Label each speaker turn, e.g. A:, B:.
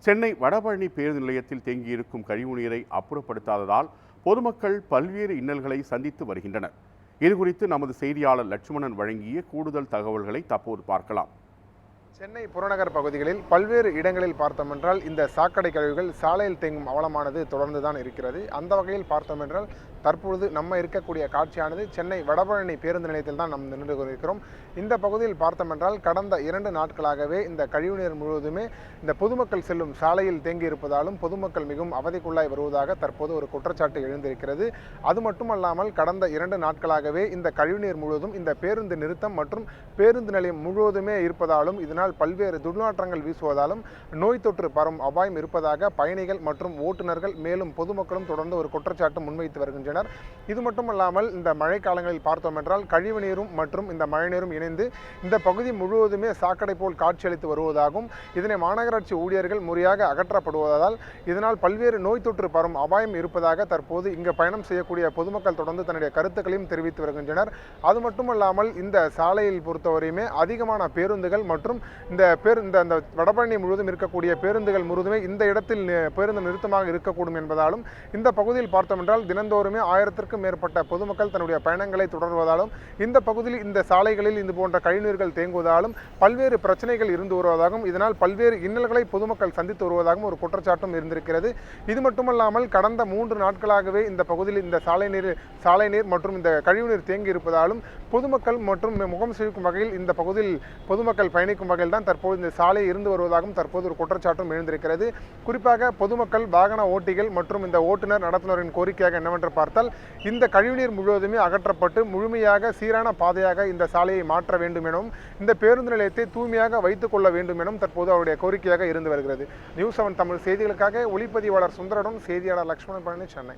A: சென்னை வடபழனி பேருந்து நிலையத்தில் தேங்கியிருக்கும் கழிவுநீரை அப்புறப்படுத்தாததால் பொதுமக்கள் பல்வேறு இன்னல்களை சந்தித்து வருகின்றனர். இதுகுறித்து நமது செய்தியாளர் லட்சுமணன் வழங்கிய கூடுதல் தகவல்களை தற்போது பார்க்கலாம்.
B: சென்னை புறநகர் பகுதிகளில் பல்வேறு இடங்களில் பார்த்தோம் என்றால் இந்த சாக்கடை கழிவுகள் சாலையில் தேங்கும் அவலமானது தொடர்ந்து தான் இருக்கிறது. அந்த வகையில் பார்த்தோம் என்றால் தற்பொழுது நம்ம இருக்கக்கூடிய காட்சியானது சென்னை வடபழனி பேருந்து நிலையத்தில் தான் நாம் நின்று கொண்டிருக்கிறோம். இந்த பகுதியில் பார்த்தோம் என்றால் கடந்த 2 நாட்களாகவே இந்த கழிவுநீர் முழுவதுமே இந்த பொதுமக்கள் செல்லும் சாலையில் தேங்கி இருப்பதாலும் பொதுமக்கள் மிகவும் அவதிக்குள்ளாய் வருவதாக தற்போது ஒரு குற்றச்சாட்டு எழுந்திருக்கிறது. அது மட்டுமல்லாமல் கடந்த 2 நாட்களாகவே இந்த கழிவுநீர் முழுவதும் இந்த பேருந்து நிறுத்தம் மற்றும் பேருந்து நிலையம் முழுவதுமே இருப்பதாலும் இதனால் பல்வேறு துர்நாற்றங்கள் வீசுவதாலும் நோய் தொற்று பரவும் அபாயம் இருப்பதாக பயணிகள் மற்றும் ஓட்டுநர்கள் மேலும் பொதுமக்களும் தொடர்ந்து ஒரு குற்றச்சாட்டு முன்வைத்து வருகின்றனர். இது மட்டுமல்லாமல் இந்த மழை காலங்களில் பார்த்தோம் என்றால் கழிவுநீரும் மற்றும் இந்த மழைநீரும் இணைந்து இந்த பகுதி முழுவதுமே சாக்கடை போல் காட்சியளித்து வருவதாகவும் இதனை மாநகராட்சி ஊழியர்கள் முறையாக அகற்றப்படுவதால் இதனால் பல்வேறு நோய் தொற்று பரவும் அபாயம் இருப்பதாக தற்போது இங்கு பயணம் செய்யக்கூடிய பொதுமக்கள் தொடர்ந்து தன்னுடைய கருத்துக்களையும் தெரிவித்து வருகின்றனர். அது மட்டுமல்லாமல் இந்த சாலையில் பொறுத்தவரையுமே அதிகமான பேருந்துகள் மற்றும் இந்த வடபழனி முழுவதும் இருக்கக்கூடிய பேருந்துகள் முழுவதுமே இந்த இடத்தில் பேருந்து நிறுத்தமாக இருக்கக்கூடும் என்பதாலும் இந்த பகுதியில் பார்த்தோம் என்றால் தினந்தோறுமே 1000க்கும் மேற்பட்ட பொதுமக்கள் தன்னுடைய பயணங்களை தொடர்வதாலும் இந்த பகுதியில் இந்த சாலைகளில் இது போன்ற கழிவுநீர்கள் தேங்குவதாலும் பல்வேறு பிரச்சனைகள் இருந்து வருவதாகவும் இதனால் பல்வேறு இன்னல்களை பொதுமக்கள் சந்தித்து வருவதாகவும் ஒரு குற்றச்சாட்டும் இருந்திருக்கிறது. இது மட்டுமல்லாமல் கடந்த 3 நாட்களாகவே இந்த பகுதியில் இந்த சாலை நீர் மற்றும் இந்த கழிவுநீர் தேங்கி இருப்பதாலும் பொதுமக்கள் மற்றும் முகம் சுழிக்கும் வகையில் இந்த பகுதியில் பொதுமக்கள் பயணிக்கும் வகையில் தான் தற்போது இந்த சாலை இருந்து வருவதாகவும் தற்போது ஒரு குற்றச்சாட்டும் எழுந்திருக்கிறது. குறிப்பாக பொதுமக்கள் வாகன ஓட்டிகள் மற்றும் இந்த ஓட்டுநர் நடத்துனரின் கோரிக்கையாக என்னவென்று பார்த்தால் இந்த கழிவுநீர் முழுவதுமே அகற்றப்பட்டு முழுமையாக சீரான பாதையாக இந்த சாலையை மாற்ற வேண்டும் எனவும் இந்த பேருந்து நிலையத்தை தூய்மையாக வைத்துக் கொள்ள வேண்டும் எனவும் தற்போது அவருடைய கோரிக்கையாக இருந்து வருகிறது. நியூஸ் 7 தமிழ் செய்திகளுக்காக ஒளிப்பதிவாளர் சுந்தரனுடன் செய்தியாளர் லட்சுமணன், சென்னை.